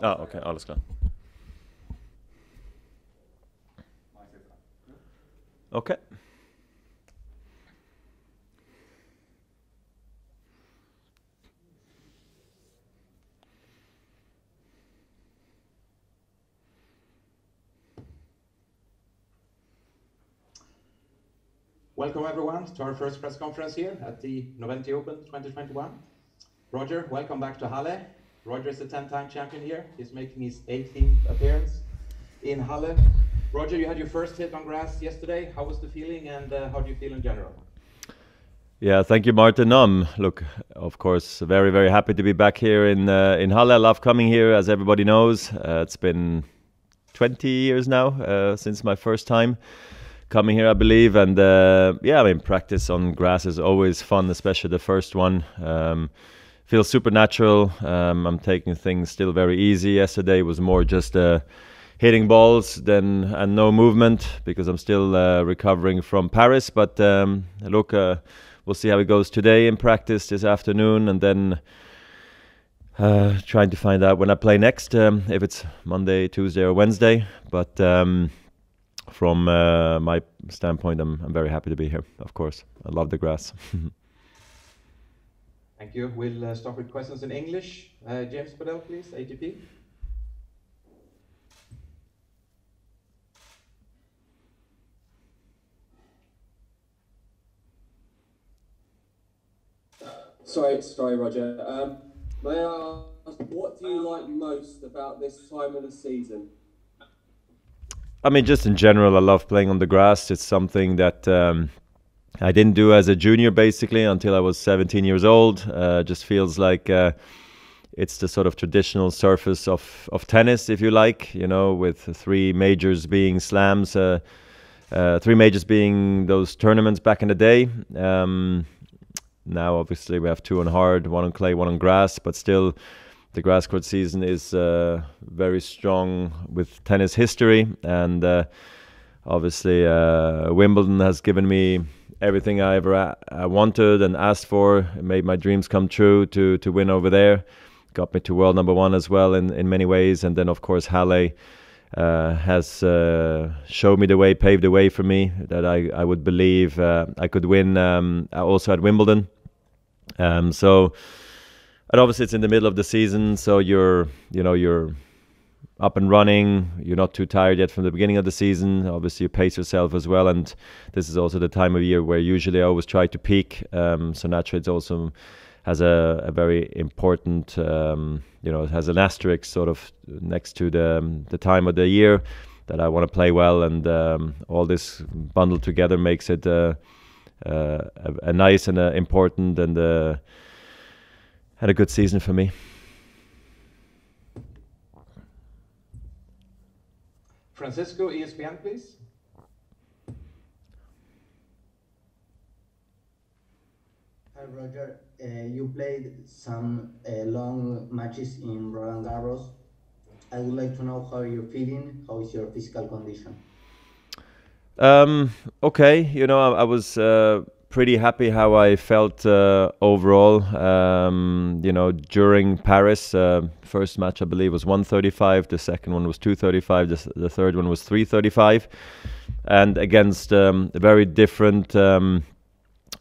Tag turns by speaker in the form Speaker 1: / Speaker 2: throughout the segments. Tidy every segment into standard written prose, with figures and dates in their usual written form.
Speaker 1: Okej, alles klar. Okay.
Speaker 2: Welcome everyone to our first press conference here at the Noventi Open 2021. Roger, welcome back to Halle. Roger is a 10-time champion here. He's making his 18th appearance in Halle. Roger, you had your first hit on grass yesterday. How was the feeling, and how do you feel in general?
Speaker 1: Yeah, thank you, Martin. Look, of course, very, very happy to be back here in Halle. I love coming here, as everybody knows. It's been 20 years now since my first time coming here, I believe. And yeah, I mean, practice on grass is always fun, especially the first one. Feels super natural. I'm taking things still very easy. Yesterday was more just hitting balls and no movement, because I'm still recovering from Paris. But look, we'll see how it goes today in practice this afternoon, and then trying to find out when I play next, if it's Monday, Tuesday or Wednesday. But from my standpoint, I'm very happy to be here, of course. I love the grass.
Speaker 2: Thank you. We'll start with questions in English. James Padel, please, ATP.
Speaker 3: Sorry, Roger. May I ask, what do you like most about this time of the season?
Speaker 1: I mean, just in general, I love playing on the grass. It's something that I didn't do as a junior, basically, until I was 17 years old. Just feels like it's the sort of traditional surface of tennis, if you like, you know, with 3 majors being slams, 3 majors being those tournaments back in the day. Now, obviously, we have 2 on hard, 1 on clay, 1 on grass, but still, the grass court season is very strong with tennis history. And obviously, Wimbledon has given me everything I ever wanted and asked for. It made my dreams come true to win over there. Got me to world #1 as well in many ways. And then, of course, Halle has showed me the way, paved the way for me, that I would believe I could win also at Wimbledon. So, and obviously it's in the middle of the season, so you're up and running. You're not too tired yet from the beginning of the season. Obviously, you pace yourself as well, and this is also the time of year where usually I always try to peak. So naturally, it also has a very important, it has an asterisk sort of next to the time of the year that I want to play well, and all this bundled together makes it a nice and important and a good season for me.
Speaker 2: Francisco, ESPN, please.
Speaker 4: Hi, Roger. You played some long matches in Roland Garros. I would like to know how you're feeling. How is your physical condition?
Speaker 1: Okay, I was pretty happy how I felt overall. During Paris, first match I believe was 135, the second one was 235, the third one was 335, and against very different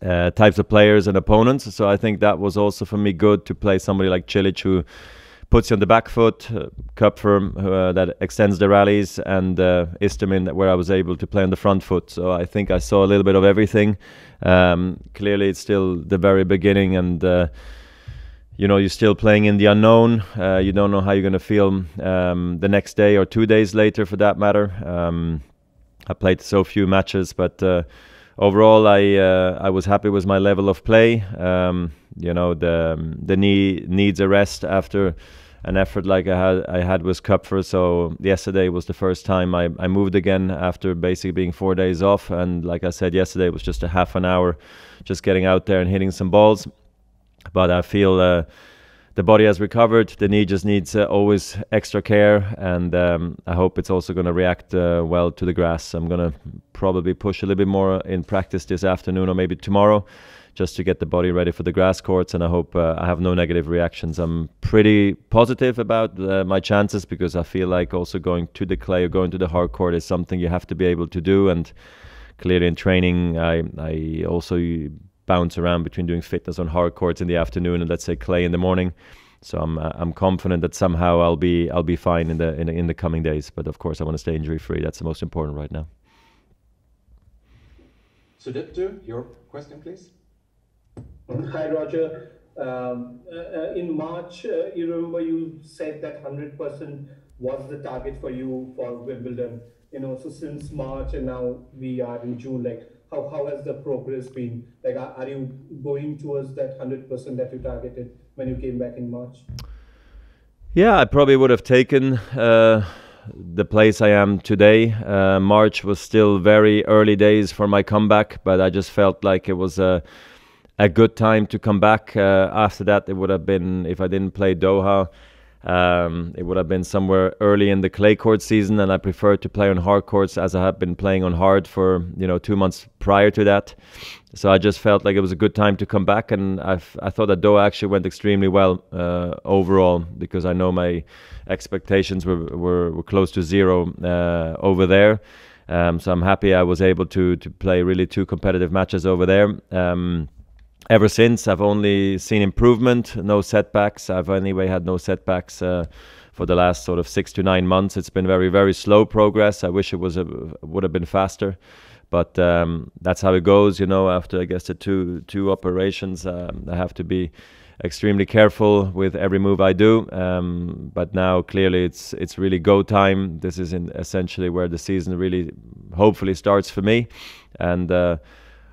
Speaker 1: types of players and opponents. So I think that was also for me good to play somebody like Cilic, who puts you on the back foot, Kupfer that extends the rallies, and Istomin where I was able to play on the front foot. So I think I saw a little bit of everything. Clearly it's still the very beginning, and you're still playing in the unknown. You don't know how you're going to feel the next day or 2 days later, for that matter. I played so few matches, but overall I was happy with my level of play. The knee needs a rest after an effort like I had with Kupfer. So yesterday was the first time I moved again after basically being 4 days off. And like I said, yesterday was just a half an hour just getting out there and hitting some balls. But I feel the body has recovered. The knee just needs always extra care, and I hope it's also going to react well to the grass. I'm going to probably push a little bit more in practice this afternoon or maybe tomorrow, just to get the body ready for the grass courts, and I hope I have no negative reactions. I'm pretty positive about my chances, because I feel like also going to the clay or going to the hard court is something you have to be able to do. And clearly in training, I also bounce around between doing fitness on hard courts in the afternoon and, let's say, clay in the morning. So I'm confident that somehow I'll be fine in the coming days. But of course, I want to stay injury free. That's the most important right now.
Speaker 2: Sudipto, your question, please.
Speaker 5: Hi, Roger. In March, you remember you said that 100% was the target for you for Wimbledon. So since March and now we are in June, like how has the progress been? Like, are you going towards that 100% that you targeted when you came back in March?
Speaker 1: Yeah, I probably would have taken the place I am today. March was still very early days for my comeback, but I just felt like it was a good time to come back. After that, it would have been, if I didn't play Doha, it would have been somewhere early in the clay court season, and I prefer to play on hard courts, as I have been playing on hard for 2 months prior to that. So I just felt like it was a good time to come back, and I thought that Doha actually went extremely well overall, because I know my expectations were close to zero over there. So I'm happy I was able to play really 2 competitive matches over there. Ever since, I've only seen improvement, no setbacks. I've anyway had no setbacks for the last sort of 6 to 9 months. It's been very, very slow progress. I wish it would have been faster, but that's how it goes. After, I guess, the two operations, I have to be extremely careful with every move I do. But now clearly it's really go time. This is essentially where the season really hopefully starts for me, and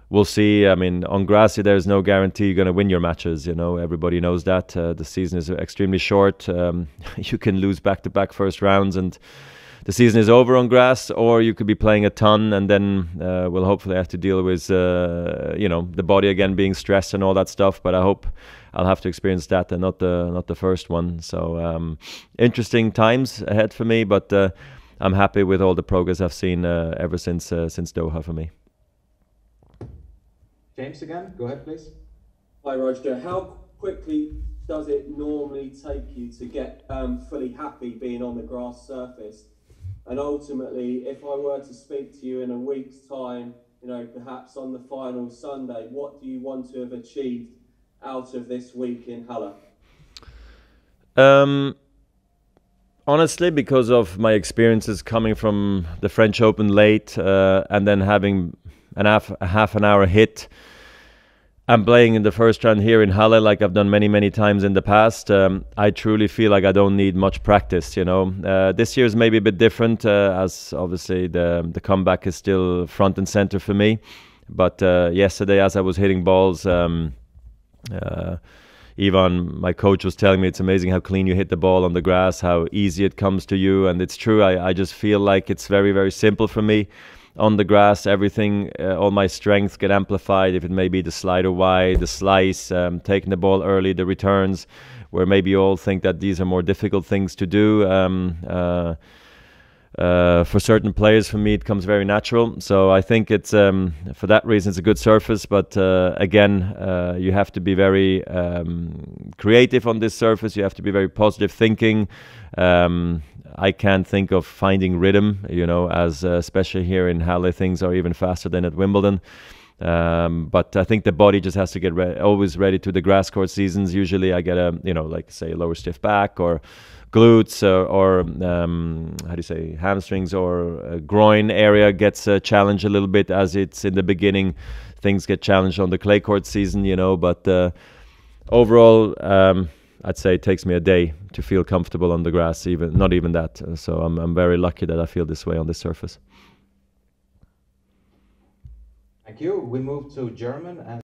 Speaker 1: we'll see. I mean, on grass, there's no guarantee you're going to win your matches. Everybody knows that. The season is extremely short. You can lose back-to-back first rounds and the season is over on grass, or you could be playing a ton and then we'll hopefully have to deal with, the body again being stressed and all that stuff. But I hope I'll have to experience that and not the first one. So interesting times ahead for me, but I'm happy with all the progress I've seen ever since Doha for me.
Speaker 2: James again, go ahead, please.
Speaker 3: Hi, Roger. How quickly does it normally take you to get fully happy being on the grass surface? And ultimately, if I were to speak to you in a week's time, perhaps on the final Sunday, what do you want to have achieved out of this week in Halle?
Speaker 1: Honestly, because of my experiences coming from the French Open late and then having a half an hour hit, I'm playing in the first round here in Halle like I've done many, many times in the past. I truly feel like I don't need much practice, This year is maybe a bit different as obviously the comeback is still front and center for me. But yesterday, as I was hitting balls, Ivan, my coach, was telling me it's amazing how clean you hit the ball on the grass, how easy it comes to you. And it's true. I just feel like it's very, very simple for me. On the grass, everything, all my strengths get amplified. If it may be the slider wide, the slice, taking the ball early, the returns, where maybe you all think that these are more difficult things to do. For certain players, for me, it comes very natural. So I think it's for that reason it's a good surface. But again, you have to be very creative on this surface. You have to be very positive thinking. I can't think of finding rhythm, as especially here in Halle, things are even faster than at Wimbledon. But I think the body just has to get always ready to the grass court seasons. Usually I get a, like say a lower stiff back or glutes or hamstrings or groin area gets challenged a little bit as it's in the beginning. Things get challenged on the clay court season, but overall, I'd say it takes me a day to feel comfortable on the grass, not even that. So I'm very lucky that I feel this way on this surface.
Speaker 2: Thank you. We move to German and